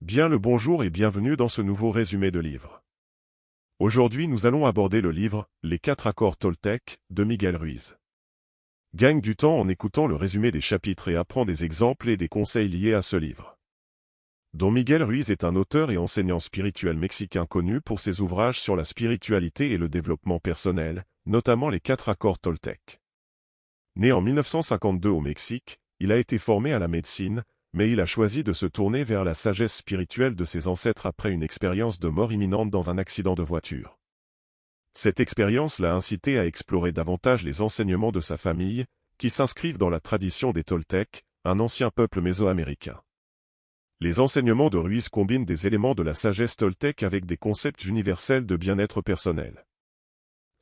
Bien le bonjour et bienvenue dans ce nouveau résumé de livre. Aujourd'hui nous allons aborder le livre « Les 4 accords Toltec » de Miguel Ruiz. Gagne du temps en écoutant le résumé des chapitres et apprends des exemples et des conseils liés à ce livre. Don Miguel Ruiz est un auteur et enseignant spirituel mexicain connu pour ses ouvrages sur la spiritualité et le développement personnel, notamment les 4 accords Toltec. Né en 1952 au Mexique, il a été formé à la médecine, mais il a choisi de se tourner vers la sagesse spirituelle de ses ancêtres après une expérience de mort imminente dans un accident de voiture. Cette expérience l'a incité à explorer davantage les enseignements de sa famille, qui s'inscrivent dans la tradition des Toltecs, un ancien peuple mésoaméricain. Les enseignements de Ruiz combinent des éléments de la sagesse Toltec avec des concepts universels de bien-être personnel.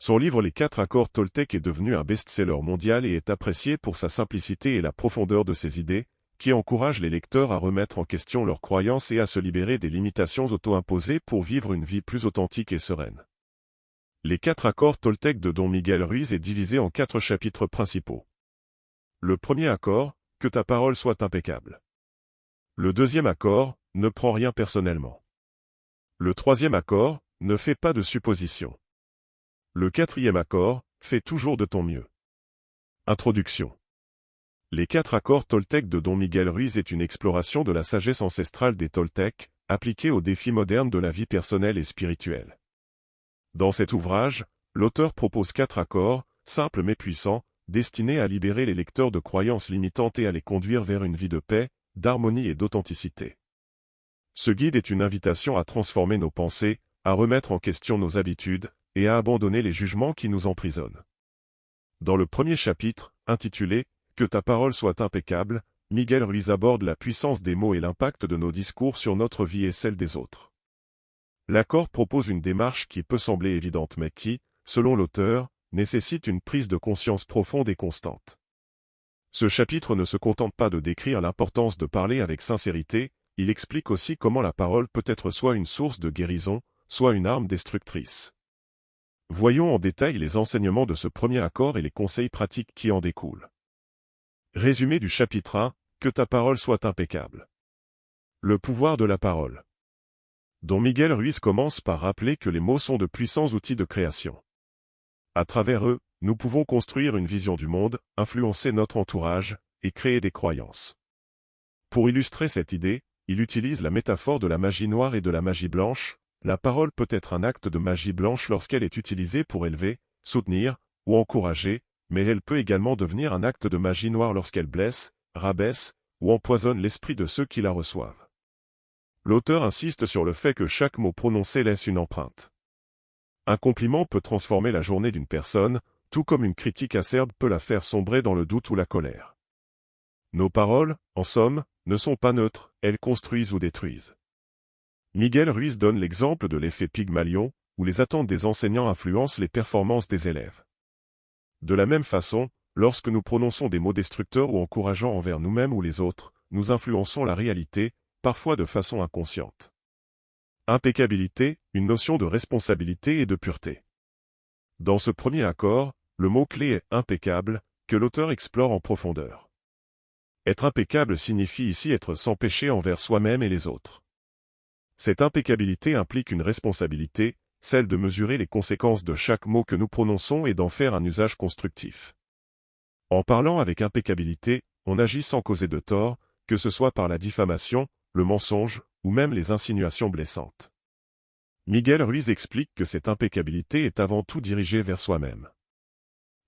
Son livre Les 4 accords Toltec est devenu un best-seller mondial et est apprécié pour sa simplicité et la profondeur de ses idées, qui encourage les lecteurs à remettre en question leurs croyances et à se libérer des limitations auto-imposées pour vivre une vie plus authentique et sereine. Les 4 accords Toltec de Don Miguel Ruiz est divisé en 4 chapitres principaux. Le premier accord, que ta parole soit impeccable. Le deuxième accord, ne prends rien personnellement. Le troisième accord, ne fais pas de suppositions. Le quatrième accord, fais toujours de ton mieux. Introduction. Les 4 accords Toltec de Don Miguel Ruiz est une exploration de la sagesse ancestrale des Toltecs, appliquée aux défis modernes de la vie personnelle et spirituelle. Dans cet ouvrage, l'auteur propose 4 accords, simples mais puissants, destinés à libérer les lecteurs de croyances limitantes et à les conduire vers une vie de paix, d'harmonie et d'authenticité. Ce guide est une invitation à transformer nos pensées, à remettre en question nos habitudes, et à abandonner les jugements qui nous emprisonnent. Dans le premier chapitre, intitulé « Que ta parole soit impeccable », Miguel Ruiz aborde la puissance des mots et l'impact de nos discours sur notre vie et celle des autres. L'accord propose une démarche qui peut sembler évidente mais qui, selon l'auteur, nécessite une prise de conscience profonde et constante. Ce chapitre ne se contente pas de décrire l'importance de parler avec sincérité, il explique aussi comment la parole peut être soit une source de guérison, soit une arme destructrice. Voyons en détail les enseignements de ce premier accord et les conseils pratiques qui en découlent. Résumé du chapitre 1, que ta parole soit impeccable. Le pouvoir de la parole. Don Miguel Ruiz commence par rappeler que les mots sont de puissants outils de création. À travers eux, nous pouvons construire une vision du monde, influencer notre entourage, et créer des croyances. Pour illustrer cette idée, il utilise la métaphore de la magie noire et de la magie blanche. La parole peut être un acte de magie blanche lorsqu'elle est utilisée pour élever, soutenir, ou encourager, mais elle peut également devenir un acte de magie noire lorsqu'elle blesse, rabaisse, ou empoisonne l'esprit de ceux qui la reçoivent. L'auteur insiste sur le fait que chaque mot prononcé laisse une empreinte. Un compliment peut transformer la journée d'une personne, tout comme une critique acerbe peut la faire sombrer dans le doute ou la colère. Nos paroles, en somme, ne sont pas neutres, elles construisent ou détruisent. Miguel Ruiz donne l'exemple de l'effet Pygmalion, où les attentes des enseignants influencent les performances des élèves. De la même façon, lorsque nous prononçons des mots destructeurs ou encourageants envers nous-mêmes ou les autres, nous influençons la réalité, parfois de façon inconsciente. Impeccabilité, une notion de responsabilité et de pureté. Dans ce premier accord, le mot-clé est « impeccable », que l'auteur explore en profondeur. Être impeccable signifie ici être sans péché envers soi-même et les autres. Cette impeccabilité implique une responsabilité, celle de mesurer les conséquences de chaque mot que nous prononçons et d'en faire un usage constructif. En parlant avec impeccabilité, on agit sans causer de tort, que ce soit par la diffamation, le mensonge, ou même les insinuations blessantes. Miguel Ruiz explique que cette impeccabilité est avant tout dirigée vers soi-même.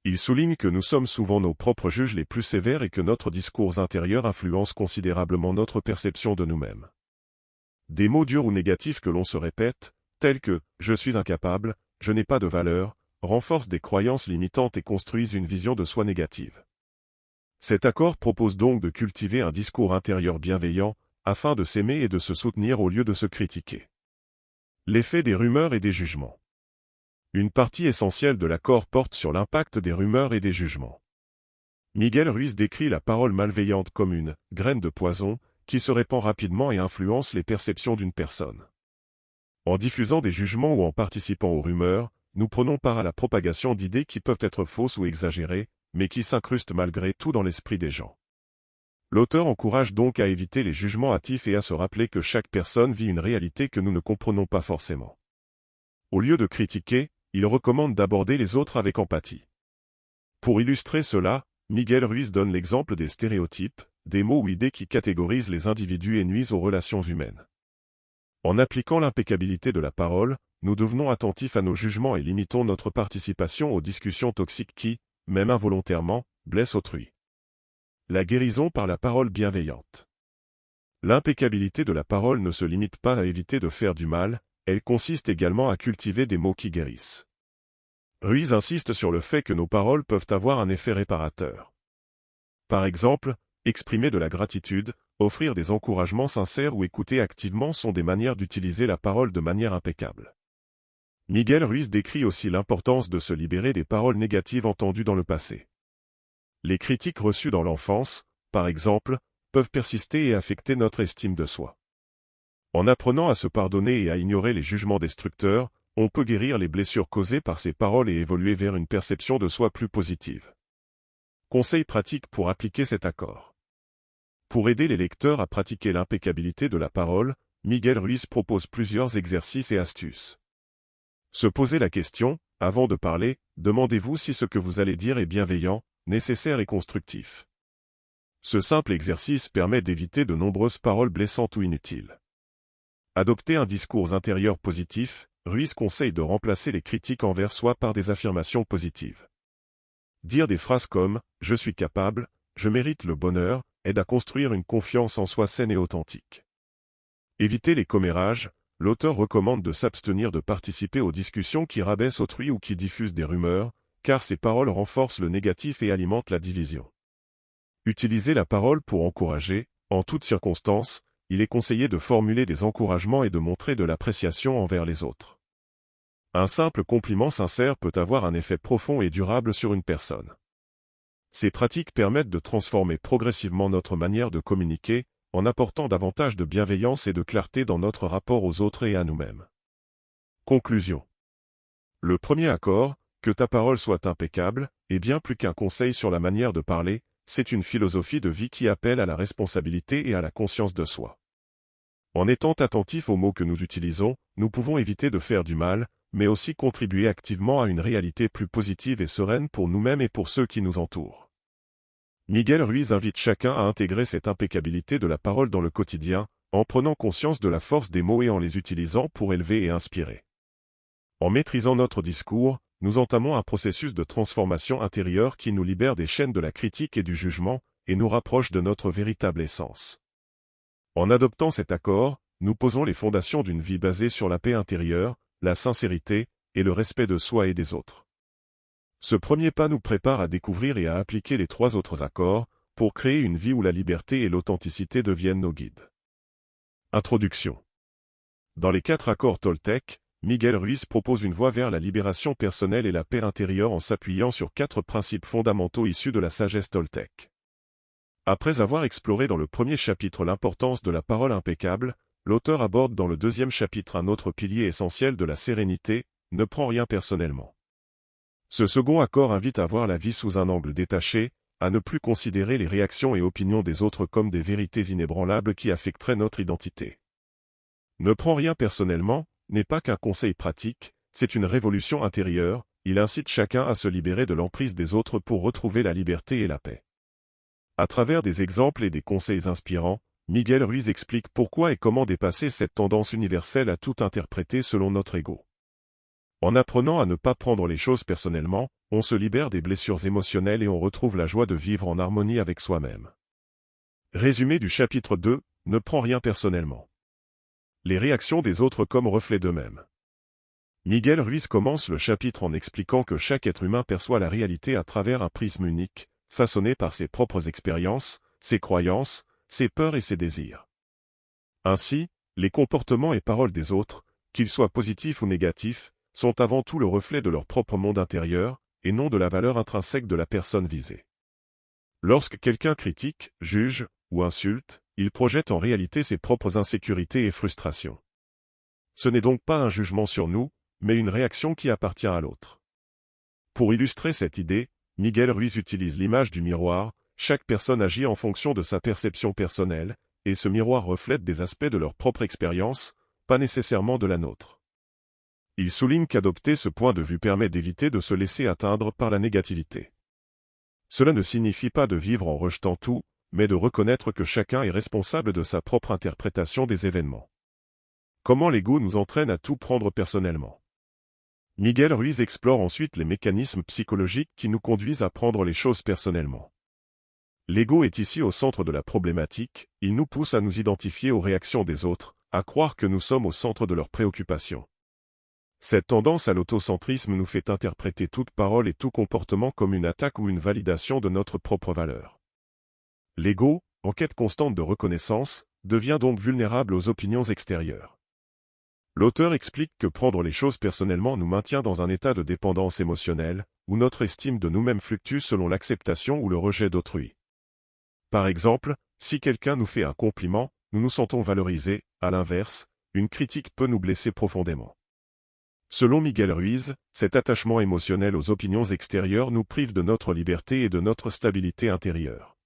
Il souligne que nous sommes souvent nos propres juges les plus sévères et que notre discours intérieur influence considérablement notre perception de nous-mêmes. Des mots durs ou négatifs que l'on se répète, tels que « je suis incapable »,« je n'ai pas de valeur », renforcent des croyances limitantes et construisent une vision de soi négative. Cet accord propose donc de cultiver un discours intérieur bienveillant, afin de s'aimer et de se soutenir au lieu de se critiquer. L'effet des rumeurs et des jugements. Une partie essentielle de l'accord porte sur l'impact des rumeurs et des jugements. Miguel Ruiz décrit la parole malveillante comme une « graine de poison » qui se répand rapidement et influence les perceptions d'une personne. En diffusant des jugements ou en participant aux rumeurs, nous prenons part à la propagation d'idées qui peuvent être fausses ou exagérées, mais qui s'incrustent malgré tout dans l'esprit des gens. L'auteur encourage donc à éviter les jugements hâtifs et à se rappeler que chaque personne vit une réalité que nous ne comprenons pas forcément. Au lieu de critiquer, il recommande d'aborder les autres avec empathie. Pour illustrer cela, Miguel Ruiz donne l'exemple des stéréotypes, des mots ou idées qui catégorisent les individus et nuisent aux relations humaines. En appliquant l'impeccabilité de la parole, nous devenons attentifs à nos jugements et limitons notre participation aux discussions toxiques qui, même involontairement, blessent autrui. La guérison par la parole bienveillante. L'impeccabilité de la parole ne se limite pas à éviter de faire du mal, elle consiste également à cultiver des mots qui guérissent. Ruiz insiste sur le fait que nos paroles peuvent avoir un effet réparateur. Par exemple, exprimer de la gratitude, offrir des encouragements sincères ou écouter activement sont des manières d'utiliser la parole de manière impeccable. Miguel Ruiz décrit aussi l'importance de se libérer des paroles négatives entendues dans le passé. Les critiques reçues dans l'enfance, par exemple, peuvent persister et affecter notre estime de soi. En apprenant à se pardonner et à ignorer les jugements destructeurs, on peut guérir les blessures causées par ces paroles et évoluer vers une perception de soi plus positive. Conseils pratiques pour appliquer cet accord. Pour aider les lecteurs à pratiquer l'impeccabilité de la parole, Miguel Ruiz propose plusieurs exercices et astuces. Se poser la question, avant de parler, demandez-vous si ce que vous allez dire est bienveillant, nécessaire et constructif. Ce simple exercice permet d'éviter de nombreuses paroles blessantes ou inutiles. Adopter un discours intérieur positif, Ruiz conseille de remplacer les critiques envers soi par des affirmations positives. Dire des phrases comme « je suis capable »,« je mérite le bonheur » aide à construire une confiance en soi saine et authentique. Éviter les commérages, l'auteur recommande de s'abstenir de participer aux discussions qui rabaissent autrui ou qui diffusent des rumeurs, car ces paroles renforcent le négatif et alimentent la division. Utilisez la parole pour encourager, en toutes circonstances, il est conseillé de formuler des encouragements et de montrer de l'appréciation envers les autres. Un simple compliment sincère peut avoir un effet profond et durable sur une personne. Ces pratiques permettent de transformer progressivement notre manière de communiquer, en apportant davantage de bienveillance et de clarté dans notre rapport aux autres et à nous-mêmes. Conclusion. Le premier accord, que ta parole soit impeccable, est bien plus qu'un conseil sur la manière de parler, c'est une philosophie de vie qui appelle à la responsabilité et à la conscience de soi. En étant attentifs aux mots que nous utilisons, nous pouvons éviter de faire du mal, mais aussi contribuer activement à une réalité plus positive et sereine pour nous-mêmes et pour ceux qui nous entourent. Miguel Ruiz invite chacun à intégrer cette impeccabilité de la parole dans le quotidien, en prenant conscience de la force des mots et en les utilisant pour élever et inspirer. En maîtrisant notre discours, nous entamons un processus de transformation intérieure qui nous libère des chaînes de la critique et du jugement, et nous rapproche de notre véritable essence. En adoptant cet accord, nous posons les fondations d'une vie basée sur la paix intérieure, la sincérité, et le respect de soi et des autres. Ce premier pas nous prépare à découvrir et à appliquer les 3 autres accords, pour créer une vie où la liberté et l'authenticité deviennent nos guides. Introduction. Dans les 4 accords Toltec, Miguel Ruiz propose une voie vers la libération personnelle et la paix intérieure en s'appuyant sur 4 principes fondamentaux issus de la sagesse Toltec. Après avoir exploré dans le premier chapitre l'importance de la parole impeccable, l'auteur aborde dans le deuxième chapitre un autre pilier essentiel de la sérénité, ne prends rien personnellement. Ce second accord invite à voir la vie sous un angle détaché, à ne plus considérer les réactions et opinions des autres comme des vérités inébranlables qui affecteraient notre identité. Ne prends rien personnellement n'est pas qu'un conseil pratique, c'est une révolution intérieure, il incite chacun à se libérer de l'emprise des autres pour retrouver la liberté et la paix. À travers des exemples et des conseils inspirants, Miguel Ruiz explique pourquoi et comment dépasser cette tendance universelle à tout interpréter selon notre ego. En apprenant à ne pas prendre les choses personnellement, on se libère des blessures émotionnelles et on retrouve la joie de vivre en harmonie avec soi-même. Résumé du chapitre 2, ne prends rien personnellement. Les réactions des autres comme reflet d'eux-mêmes. Miguel Ruiz commence le chapitre en expliquant que chaque être humain perçoit la réalité à travers un prisme unique, façonné par ses propres expériences, ses croyances, ses peurs et ses désirs. Ainsi, les comportements et paroles des autres, qu'ils soient positifs ou négatifs, sont avant tout le reflet de leur propre monde intérieur, et non de la valeur intrinsèque de la personne visée. Lorsque quelqu'un critique, juge, ou insulte, il projette en réalité ses propres insécurités et frustrations. Ce n'est donc pas un jugement sur nous, mais une réaction qui appartient à l'autre. Pour illustrer cette idée, Miguel Ruiz utilise l'image du miroir, chaque personne agit en fonction de sa perception personnelle, et ce miroir reflète des aspects de leur propre expérience, pas nécessairement de la nôtre. Il souligne qu'adopter ce point de vue permet d'éviter de se laisser atteindre par la négativité. Cela ne signifie pas de vivre en rejetant tout, mais de reconnaître que chacun est responsable de sa propre interprétation des événements. Comment l'ego nous entraîne à tout prendre personnellement? Miguel Ruiz explore ensuite les mécanismes psychologiques qui nous conduisent à prendre les choses personnellement. L'ego est ici au centre de la problématique, il nous pousse à nous identifier aux réactions des autres, à croire que nous sommes au centre de leurs préoccupations. Cette tendance à l'autocentrisme nous fait interpréter toute parole et tout comportement comme une attaque ou une validation de notre propre valeur. L'ego, en quête constante de reconnaissance, devient donc vulnérable aux opinions extérieures. L'auteur explique que prendre les choses personnellement nous maintient dans un état de dépendance émotionnelle, où notre estime de nous-mêmes fluctue selon l'acceptation ou le rejet d'autrui. Par exemple, si quelqu'un nous fait un compliment, nous nous sentons valorisés, à l'inverse, une critique peut nous blesser profondément. Selon Miguel Ruiz, cet attachement émotionnel aux opinions extérieures nous prive de notre liberté et de notre stabilité intérieure.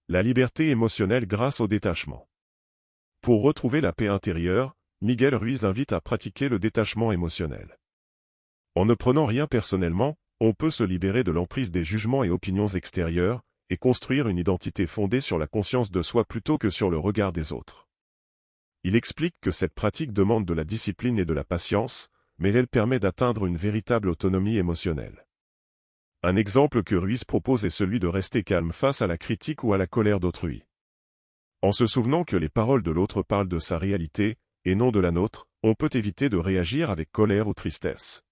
La liberté émotionnelle grâce au détachement. Pour retrouver la paix intérieure, Miguel Ruiz invite à pratiquer le détachement émotionnel. En ne prenant rien personnellement, on peut se libérer de l'emprise des jugements et opinions extérieures, et construire une identité fondée sur la conscience de soi plutôt que sur le regard des autres. Il explique que cette pratique demande de la discipline et de la patience, mais elle permet d'atteindre une véritable autonomie émotionnelle. Un exemple que Ruiz propose est celui de rester calme face à la critique ou à la colère d'autrui. En se souvenant que les paroles de l'autre parlent de sa réalité, et non de la nôtre, on peut éviter de réagir avec colère ou tristesse.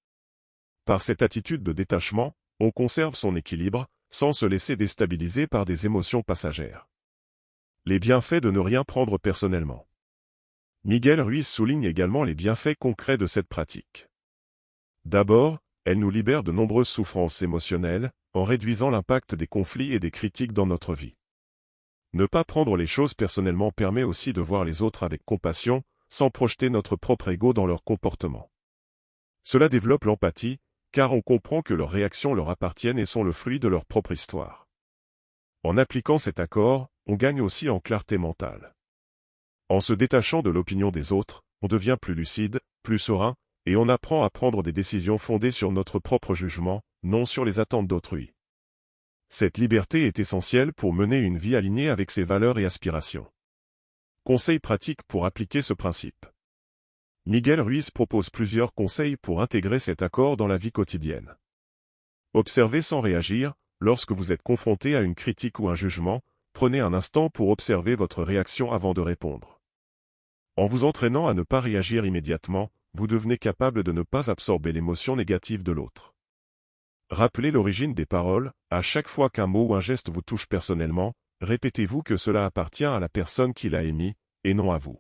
Par cette attitude de détachement, on conserve son équilibre, sans se laisser déstabiliser par des émotions passagères. Les bienfaits de ne rien prendre personnellement. Miguel Ruiz souligne également les bienfaits concrets de cette pratique. D'abord, elle nous libère de nombreuses souffrances émotionnelles, en réduisant l'impact des conflits et des critiques dans notre vie. Ne pas prendre les choses personnellement permet aussi de voir les autres avec compassion, sans projeter notre propre ego dans leur comportement. Cela développe l'empathie, car on comprend que leurs réactions leur appartiennent et sont le fruit de leur propre histoire. En appliquant cet accord, on gagne aussi en clarté mentale. En se détachant de l'opinion des autres, on devient plus lucide, plus serein, et on apprend à prendre des décisions fondées sur notre propre jugement, non sur les attentes d'autrui. Cette liberté est essentielle pour mener une vie alignée avec ses valeurs et aspirations. Conseils pratiques pour appliquer ce principe. Miguel Ruiz propose plusieurs conseils pour intégrer cet accord dans la vie quotidienne. Observez sans réagir. Lorsque vous êtes confronté à une critique ou un jugement, prenez un instant pour observer votre réaction avant de répondre. En vous entraînant à ne pas réagir immédiatement, vous devenez capable de ne pas absorber l'émotion négative de l'autre. Rappelez l'origine des paroles. À chaque fois qu'un mot ou un geste vous touche personnellement, répétez-vous que cela appartient à la personne qui l'a émis, et non à vous.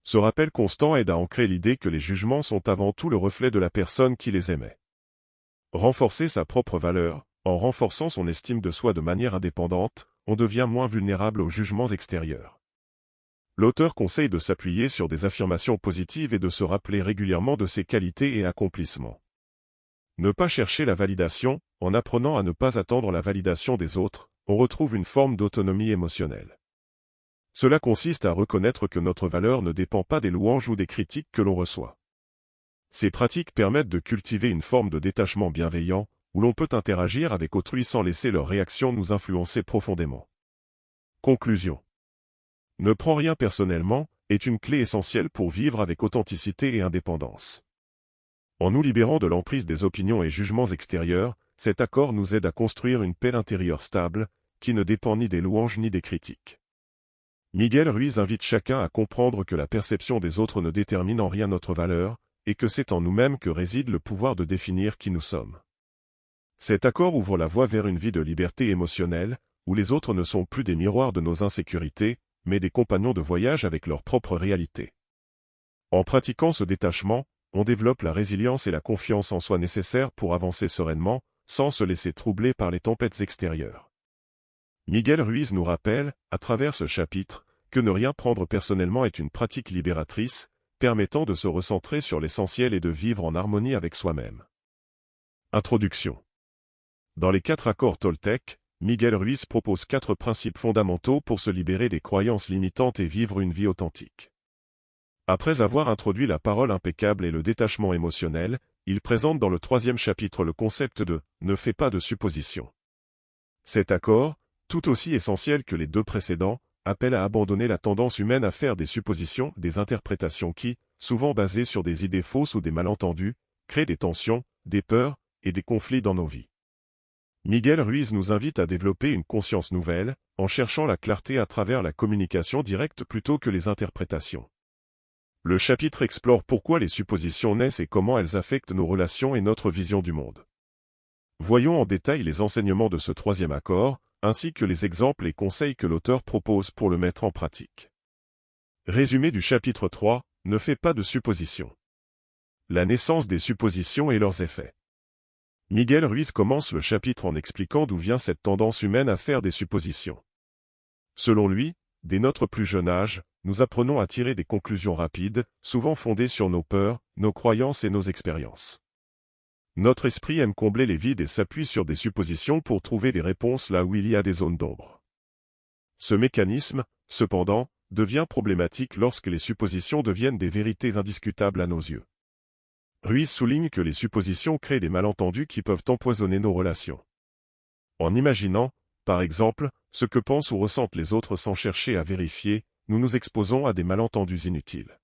Ce rappel constant aide à ancrer l'idée que les jugements sont avant tout le reflet de la personne qui les émet. Renforcer sa propre valeur. En renforçant son estime de soi de manière indépendante, on devient moins vulnérable aux jugements extérieurs. L'auteur conseille de s'appuyer sur des affirmations positives et de se rappeler régulièrement de ses qualités et accomplissements. Ne pas chercher la validation. En apprenant à ne pas attendre la validation des autres, on retrouve une forme d'autonomie émotionnelle. Cela consiste à reconnaître que notre valeur ne dépend pas des louanges ou des critiques que l'on reçoit. Ces pratiques permettent de cultiver une forme de détachement bienveillant, où l'on peut interagir avec autrui sans laisser leurs réactions nous influencer profondément. Conclusion. Ne prends rien personnellement est une clé essentielle pour vivre avec authenticité et indépendance. En nous libérant de l'emprise des opinions et jugements extérieurs, cet accord nous aide à construire une paix intérieure stable, qui ne dépend ni des louanges ni des critiques. Miguel Ruiz invite chacun à comprendre que la perception des autres ne détermine en rien notre valeur, et que c'est en nous-mêmes que réside le pouvoir de définir qui nous sommes. Cet accord ouvre la voie vers une vie de liberté émotionnelle, où les autres ne sont plus des miroirs de nos insécurités, mais des compagnons de voyage avec leur propre réalité. En pratiquant ce détachement, on développe la résilience et la confiance en soi nécessaires pour avancer sereinement, sans se laisser troubler par les tempêtes extérieures. Miguel Ruiz nous rappelle, à travers ce chapitre, que ne rien prendre personnellement est une pratique libératrice, permettant de se recentrer sur l'essentiel et de vivre en harmonie avec soi-même. Introduction. Dans les 4 accords Toltec, Miguel Ruiz propose 4 principes fondamentaux pour se libérer des croyances limitantes et vivre une vie authentique. Après avoir introduit la parole impeccable et le détachement émotionnel, il présente dans le 3e chapitre le concept de « ne fais pas de suppositions ». Cet accord, tout aussi essentiel que les 2 précédents, appelle à abandonner la tendance humaine à faire des suppositions, des interprétations qui, souvent basées sur des idées fausses ou des malentendus, créent des tensions, des peurs et des conflits dans nos vies. Miguel Ruiz nous invite à développer une conscience nouvelle, en cherchant la clarté à travers la communication directe plutôt que les interprétations. Le chapitre explore pourquoi les suppositions naissent et comment elles affectent nos relations et notre vision du monde. Voyons en détail les enseignements de ce 3e accord, ainsi que les exemples et conseils que l'auteur propose pour le mettre en pratique. Résumé du chapitre 3, ne fais pas de suppositions. La naissance des suppositions et leurs effets. Miguel Ruiz commence le chapitre en expliquant d'où vient cette tendance humaine à faire des suppositions. Selon lui, dès notre plus jeune âge, nous apprenons à tirer des conclusions rapides, souvent fondées sur nos peurs, nos croyances et nos expériences. Notre esprit aime combler les vides et s'appuie sur des suppositions pour trouver des réponses là où il y a des zones d'ombre. Ce mécanisme, cependant, devient problématique lorsque les suppositions deviennent des vérités indiscutables à nos yeux. Ruiz souligne que les suppositions créent des malentendus qui peuvent empoisonner nos relations. En imaginant, par exemple, ce que pensent ou ressentent les autres sans chercher à vérifier, nous nous exposons à des malentendus inutiles.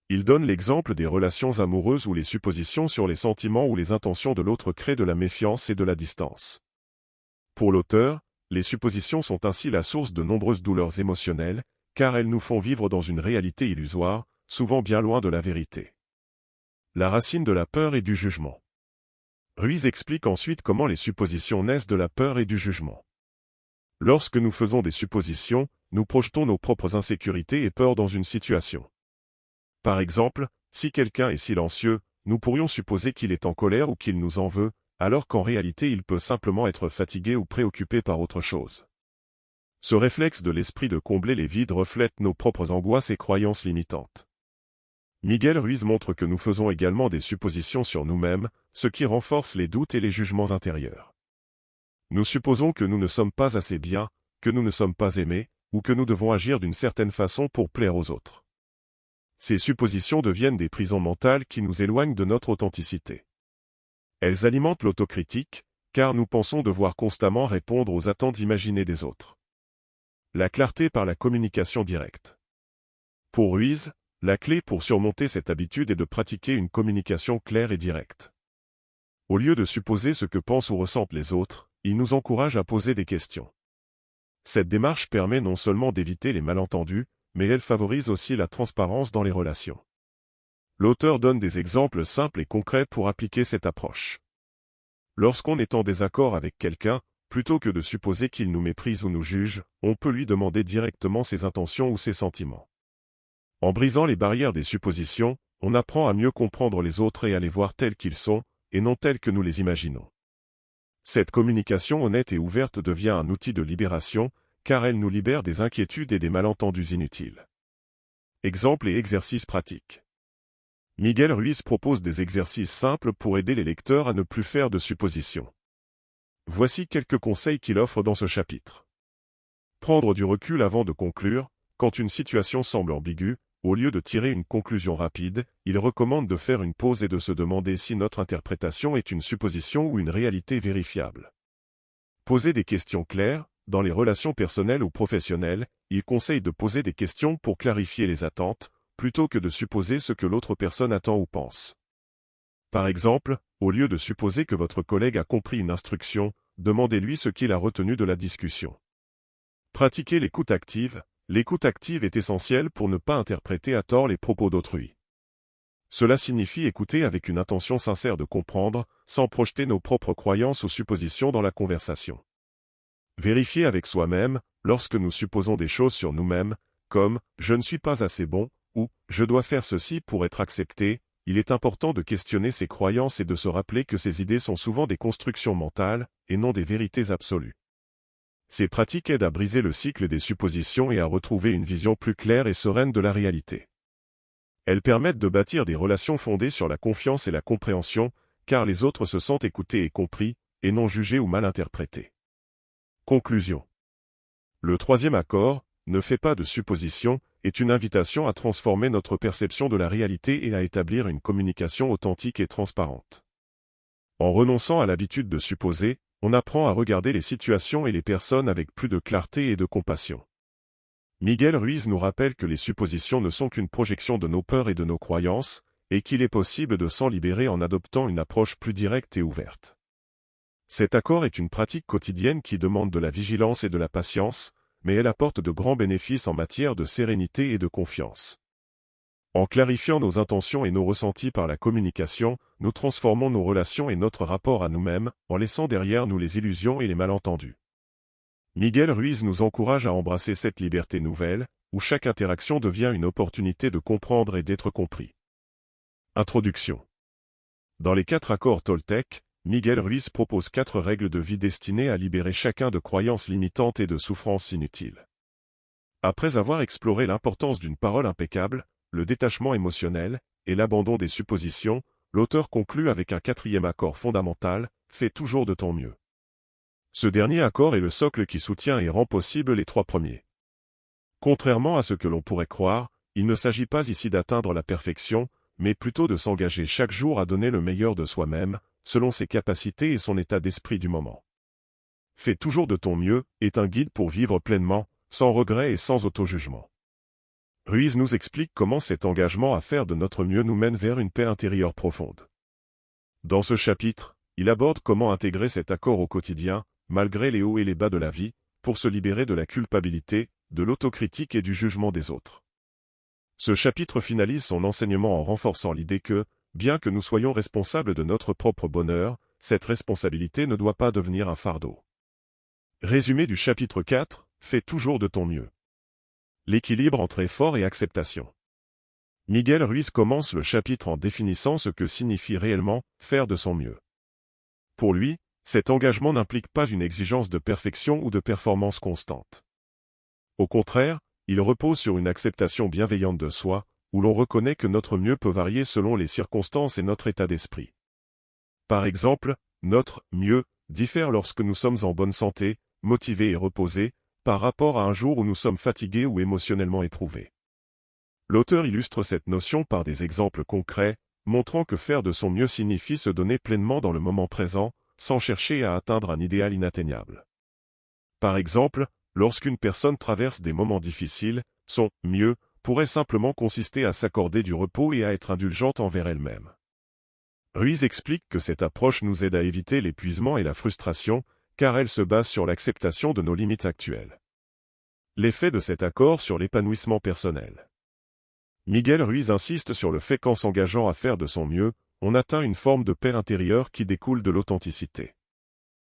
Il donne l'exemple des relations amoureuses où les suppositions sur les sentiments ou les intentions de l'autre créent de la méfiance et de la distance. Pour l'auteur, les suppositions sont ainsi la source de nombreuses douleurs émotionnelles, car elles nous font vivre dans une réalité illusoire, souvent bien loin de la vérité. La racine de la peur et du jugement. Ruiz explique ensuite comment les suppositions naissent de la peur et du jugement. Lorsque nous faisons des suppositions, nous projetons nos propres insécurités et peurs dans une situation. Par exemple, si quelqu'un est silencieux, nous pourrions supposer qu'il est en colère ou qu'il nous en veut, alors qu'en réalité il peut simplement être fatigué ou préoccupé par autre chose. Ce réflexe de l'esprit de combler les vides reflète nos propres angoisses et croyances limitantes. Miguel Ruiz montre que nous faisons également des suppositions sur nous-mêmes, ce qui renforce les doutes et les jugements intérieurs. Nous supposons que nous ne sommes pas assez bien, que nous ne sommes pas aimés, ou que nous devons agir d'une certaine façon pour plaire aux autres. Ces suppositions deviennent des prisons mentales qui nous éloignent de notre authenticité. Elles alimentent l'autocritique, car nous pensons devoir constamment répondre aux attentes imaginées des autres. La clarté par la communication directe. Pour Ruiz, la clé pour surmonter cette habitude est de pratiquer une communication claire et directe. Au lieu de supposer ce que pensent ou ressentent les autres, il nous encourage à poser des questions. Cette démarche permet non seulement d'éviter les malentendus, mais elle favorise aussi la transparence dans les relations. L'auteur donne des exemples simples et concrets pour appliquer cette approche. Lorsqu'on est en désaccord avec quelqu'un, plutôt que de supposer qu'il nous méprise ou nous juge, on peut lui demander directement ses intentions ou ses sentiments. En brisant les barrières des suppositions, on apprend à mieux comprendre les autres et à les voir tels qu'ils sont, et non tels que nous les imaginons. Cette communication honnête et ouverte devient un outil de libération, car elle nous libère des inquiétudes et des malentendus inutiles. Exemples et exercices pratiques. Miguel Ruiz propose des exercices simples pour aider les lecteurs à ne plus faire de suppositions. Voici quelques conseils qu'il offre dans ce chapitre. Prendre du recul avant de conclure. Quand une situation semble ambiguë, au lieu de tirer une conclusion rapide, il recommande de faire une pause et de se demander si notre interprétation est une supposition ou une réalité vérifiable. Poser des questions claires. Dans les relations personnelles ou professionnelles, il conseille de poser des questions pour clarifier les attentes, plutôt que de supposer ce que l'autre personne attend ou pense. Par exemple, au lieu de supposer que votre collègue a compris une instruction, demandez-lui ce qu'il a retenu de la discussion. Pratiquez l'écoute active. L'écoute active est essentielle pour ne pas interpréter à tort les propos d'autrui. Cela signifie écouter avec une intention sincère de comprendre, sans projeter nos propres croyances ou suppositions dans la conversation. Vérifier avec soi-même, lorsque nous supposons des choses sur nous-mêmes, comme « je ne suis pas assez bon » ou « je dois faire ceci pour être accepté », il est important de questionner ces croyances et de se rappeler que ces idées sont souvent des constructions mentales, et non des vérités absolues. Ces pratiques aident à briser le cycle des suppositions et à retrouver une vision plus claire et sereine de la réalité. Elles permettent de bâtir des relations fondées sur la confiance et la compréhension, car les autres se sentent écoutés et compris, et non jugés ou mal interprétés. Conclusion. Le troisième accord, ne fais pas de suppositions, est une invitation à transformer notre perception de la réalité et à établir une communication authentique et transparente. En renonçant à l'habitude de supposer, on apprend à regarder les situations et les personnes avec plus de clarté et de compassion. Miguel Ruiz nous rappelle que les suppositions ne sont qu'une projection de nos peurs et de nos croyances, et qu'il est possible de s'en libérer en adoptant une approche plus directe et ouverte. Cet accord est une pratique quotidienne qui demande de la vigilance et de la patience, mais elle apporte de grands bénéfices en matière de sérénité et de confiance. En clarifiant nos intentions et nos ressentis par la communication, nous transformons nos relations et notre rapport à nous-mêmes, en laissant derrière nous les illusions et les malentendus. Miguel Ruiz nous encourage à embrasser cette liberté nouvelle, où chaque interaction devient une opportunité de comprendre et d'être compris. Introduction. Dans les 4 accords Toltec, Miguel Ruiz propose 4 règles de vie destinées à libérer chacun de croyances limitantes et de souffrances inutiles. Après avoir exploré l'importance d'une parole impeccable, le détachement émotionnel, et l'abandon des suppositions, l'auteur conclut avec un 4e accord fondamental, fais toujours de ton mieux. Ce dernier accord est le socle qui soutient et rend possible les 3 premiers. Contrairement à ce que l'on pourrait croire, il ne s'agit pas ici d'atteindre la perfection, mais plutôt de s'engager chaque jour à donner le meilleur de soi-même, selon ses capacités et son état d'esprit du moment. Fais toujours de ton mieux est un guide pour vivre pleinement, sans regret et sans auto-jugement. Ruiz nous explique comment cet engagement à faire de notre mieux nous mène vers une paix intérieure profonde. Dans ce chapitre, il aborde comment intégrer cet accord au quotidien, malgré les hauts et les bas de la vie, pour se libérer de la culpabilité, de l'autocritique et du jugement des autres. Ce chapitre finalise son enseignement en renforçant l'idée que, bien que nous soyons responsables de notre propre bonheur, cette responsabilité ne doit pas devenir un fardeau. Résumé du chapitre 4, fais toujours de ton mieux. L'équilibre entre effort et acceptation. Miguel Ruiz commence le chapitre en définissant ce que signifie réellement « faire de son mieux ». Pour lui, cet engagement n'implique pas une exigence de perfection ou de performance constante. Au contraire, il repose sur une acceptation bienveillante de soi, où l'on reconnaît que notre mieux peut varier selon les circonstances et notre état d'esprit. Par exemple, notre « mieux » diffère lorsque nous sommes en bonne santé, motivés et reposés, par rapport à un jour où nous sommes fatigués ou émotionnellement éprouvés. L'auteur illustre cette notion par des exemples concrets, montrant que faire de son mieux signifie se donner pleinement dans le moment présent, sans chercher à atteindre un idéal inatteignable. Par exemple, lorsqu'une personne traverse des moments difficiles, son « mieux » pourrait simplement consister à s'accorder du repos et à être indulgente envers elle-même. Ruiz explique que cette approche nous aide à éviter l'épuisement et la frustration, car elle se base sur l'acceptation de nos limites actuelles. L'effet de cet accord sur l'épanouissement personnel. Miguel Ruiz insiste sur le fait qu'en s'engageant à faire de son mieux, on atteint une forme de paix intérieure qui découle de l'authenticité.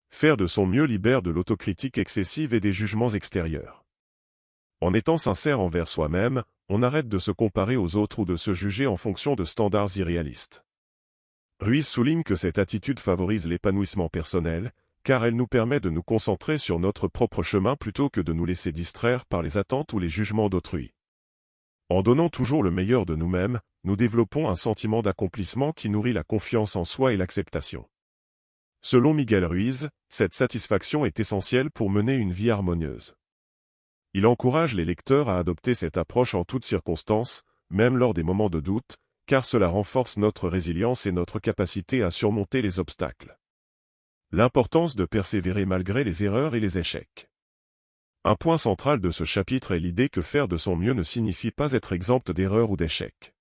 Faire de son mieux libère de l'autocritique excessive et des jugements extérieurs. En étant sincère envers soi-même, on arrête de se comparer aux autres ou de se juger en fonction de standards irréalistes. Ruiz souligne que cette attitude favorise l'épanouissement personnel, car elle nous permet de nous concentrer sur notre propre chemin plutôt que de nous laisser distraire par les attentes ou les jugements d'autrui. En donnant toujours le meilleur de nous-mêmes, nous développons un sentiment d'accomplissement qui nourrit la confiance en soi et l'acceptation. Selon Miguel Ruiz, cette satisfaction est essentielle pour mener une vie harmonieuse. Il encourage les lecteurs à adopter cette approche en toutes circonstances, même lors des moments de doute, car cela renforce notre résilience et notre capacité à surmonter les obstacles. L'importance de persévérer malgré les erreurs et les échecs. Un point central de ce chapitre est l'idée que faire de son mieux ne signifie pas être exempt d'erreurs ou d'échecs.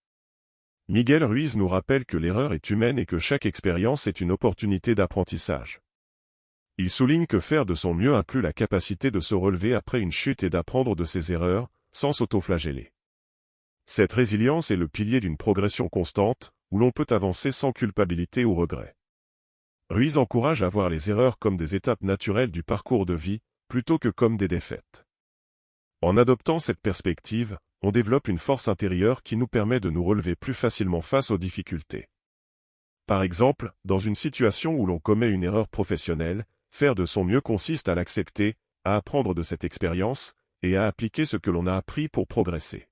Miguel Ruiz nous rappelle que l'erreur est humaine et que chaque expérience est une opportunité d'apprentissage. Il souligne que faire de son mieux inclut la capacité de se relever après une chute et d'apprendre de ses erreurs, sans s'auto-flageller. Cette résilience est le pilier d'une progression constante, où l'on peut avancer sans culpabilité ou regret. Ruiz encourage à voir les erreurs comme des étapes naturelles du parcours de vie, plutôt que comme des défaites. En adoptant cette perspective, on développe une force intérieure qui nous permet de nous relever plus facilement face aux difficultés. Par exemple, dans une situation où l'on commet une erreur professionnelle, faire de son mieux consiste à l'accepter, à apprendre de cette expérience, et à appliquer ce que l'on a appris pour progresser.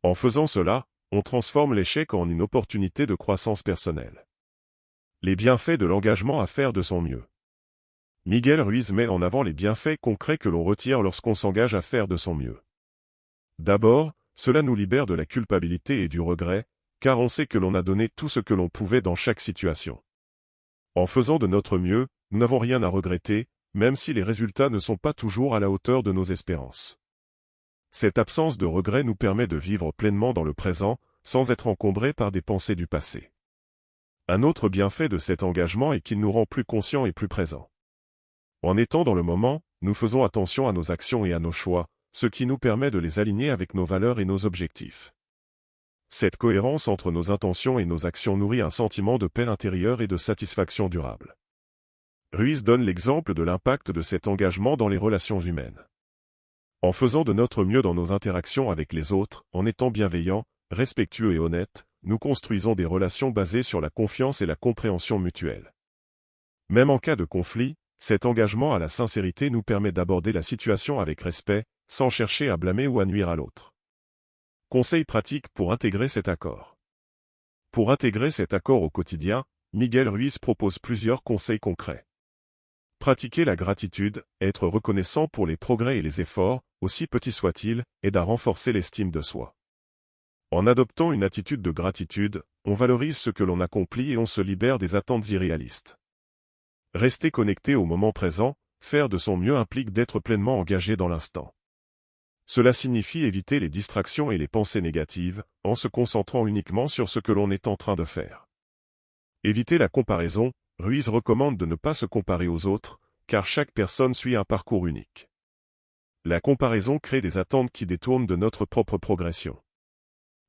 En faisant cela, on transforme l'échec en une opportunité de croissance personnelle. Les bienfaits de l'engagement à faire de son mieux. Miguel Ruiz met en avant les bienfaits concrets que l'on retire lorsqu'on s'engage à faire de son mieux. D'abord, cela nous libère de la culpabilité et du regret, car on sait que l'on a donné tout ce que l'on pouvait dans chaque situation. En faisant de notre mieux, nous n'avons rien à regretter, même si les résultats ne sont pas toujours à la hauteur de nos espérances. Cette absence de regret nous permet de vivre pleinement dans le présent, sans être encombrés par des pensées du passé. Un autre bienfait de cet engagement est qu'il nous rend plus conscients et plus présents. En étant dans le moment, nous faisons attention à nos actions et à nos choix, ce qui nous permet de les aligner avec nos valeurs et nos objectifs. Cette cohérence entre nos intentions et nos actions nourrit un sentiment de paix intérieure et de satisfaction durable. Ruiz donne l'exemple de l'impact de cet engagement dans les relations humaines. En faisant de notre mieux dans nos interactions avec les autres, en étant bienveillants, respectueux et honnêtes, nous construisons des relations basées sur la confiance et la compréhension mutuelle. Même en cas de conflit, cet engagement à la sincérité nous permet d'aborder la situation avec respect, sans chercher à blâmer ou à nuire à l'autre. Conseils pratiques pour intégrer cet accord. Pour intégrer cet accord au quotidien, Miguel Ruiz propose plusieurs conseils concrets. Pratiquer la gratitude, être reconnaissant pour les progrès et les efforts, aussi petits soient-ils, aide à renforcer l'estime de soi. En adoptant une attitude de gratitude, on valorise ce que l'on accomplit et on se libère des attentes irréalistes. Rester connecté au moment présent, faire de son mieux implique d'être pleinement engagé dans l'instant. Cela signifie éviter les distractions et les pensées négatives, en se concentrant uniquement sur ce que l'on est en train de faire. Éviter la comparaison, Ruiz recommande de ne pas se comparer aux autres, car chaque personne suit un parcours unique. La comparaison crée des attentes qui détournent de notre propre progression.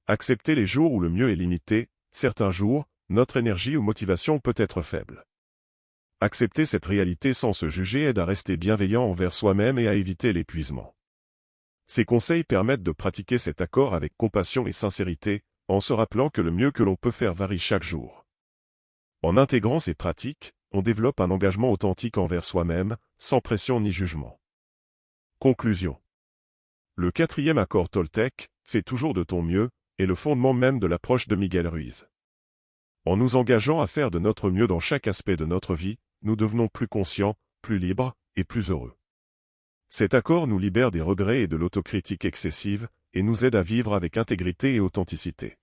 Accepter les jours où le mieux est limité, certains jours, notre énergie ou motivation peut être faible. Accepter cette réalité sans se juger aide à rester bienveillant envers soi-même et à éviter l'épuisement. Ces conseils permettent de pratiquer cet accord avec compassion et sincérité, en se rappelant que le mieux que l'on peut faire varie chaque jour. En intégrant ces pratiques, on développe un engagement authentique envers soi-même, sans pression ni jugement. Conclusion. Le 4e accord Toltec, fais toujours de ton mieux, est le fondement même de l'approche de Miguel Ruiz. En nous engageant à faire de notre mieux dans chaque aspect de notre vie, nous devenons plus conscients, plus libres et plus heureux. Cet accord nous libère des regrets et de l'autocritique excessive, et nous aide à vivre avec intégrité et authenticité.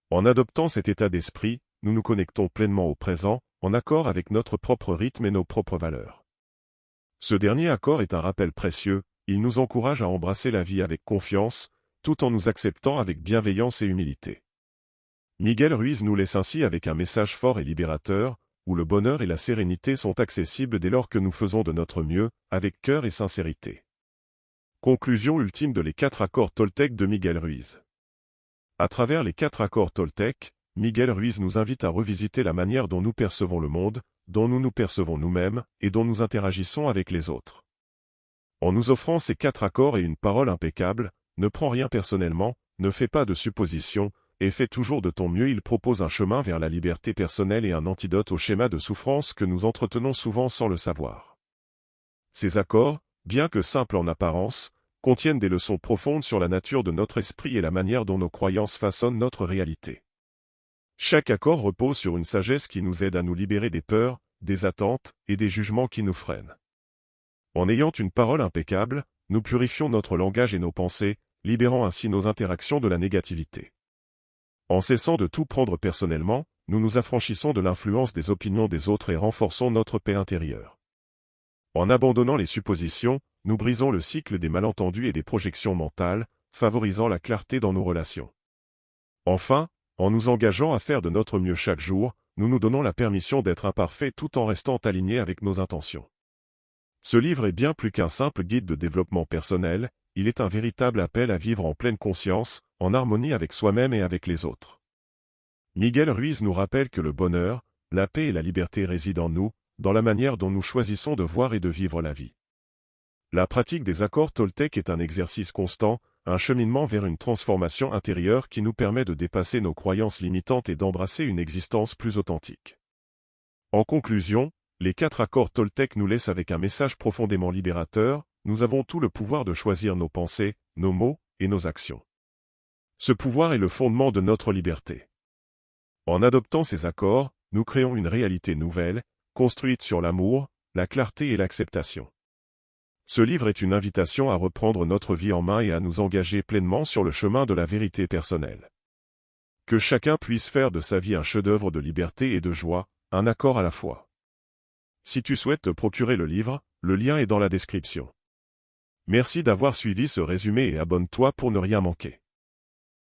En adoptant cet état d'esprit, nous nous connectons pleinement au présent, en accord avec notre propre rythme et nos propres valeurs. Ce dernier accord est un rappel précieux, il nous encourage à embrasser la vie avec confiance, tout en nous acceptant avec bienveillance et humilité. Miguel Ruiz nous laisse ainsi avec un message fort et libérateur, où le bonheur et la sérénité sont accessibles dès lors que nous faisons de notre mieux, avec cœur et sincérité. Conclusion ultime de les 4 accords Toltec de Miguel Ruiz. À travers les 4 accords Toltec, Miguel Ruiz nous invite à revisiter la manière dont nous percevons le monde, dont nous nous percevons nous-mêmes, et dont nous interagissons avec les autres. En nous offrant ces 4 accords et une parole impeccable, ne prends rien personnellement, ne fais pas de suppositions, et fais toujours de ton mieux. Il propose un chemin vers la liberté personnelle et un antidote au schéma de souffrance que nous entretenons souvent sans le savoir. Ces accords, bien que simples en apparence, contiennent des leçons profondes sur la nature de notre esprit et la manière dont nos croyances façonnent notre réalité. Chaque accord repose sur une sagesse qui nous aide à nous libérer des peurs, des attentes et des jugements qui nous freinent. En ayant une parole impeccable, nous purifions notre langage et nos pensées, libérant ainsi nos interactions de la négativité. En cessant de tout prendre personnellement, nous nous affranchissons de l'influence des opinions des autres et renforçons notre paix intérieure. En abandonnant les suppositions, nous brisons le cycle des malentendus et des projections mentales, favorisant la clarté dans nos relations. Enfin, en nous engageant à faire de notre mieux chaque jour, nous nous donnons la permission d'être imparfaits tout en restant alignés avec nos intentions. Ce livre est bien plus qu'un simple guide de développement personnel, il est un véritable appel à vivre en pleine conscience, en harmonie avec soi-même et avec les autres. Miguel Ruiz nous rappelle que le bonheur, la paix et la liberté résident en nous, dans la manière dont nous choisissons de voir et de vivre la vie. La pratique des accords Toltec est un exercice constant, un cheminement vers une transformation intérieure qui nous permet de dépasser nos croyances limitantes et d'embrasser une existence plus authentique. En conclusion, les 4 accords Toltec nous laissent avec un message profondément libérateur, nous avons tout le pouvoir de choisir nos pensées, nos mots et nos actions. Ce pouvoir est le fondement de notre liberté. En adoptant ces accords, nous créons une réalité nouvelle, construite sur l'amour, la clarté et l'acceptation. Ce livre est une invitation à reprendre notre vie en main et à nous engager pleinement sur le chemin de la vérité personnelle. Que chacun puisse faire de sa vie un chef-d'œuvre de liberté et de joie, un accord à la fois. Si tu souhaites te procurer le livre, le lien est dans la description. Merci d'avoir suivi ce résumé et abonne-toi pour ne rien manquer.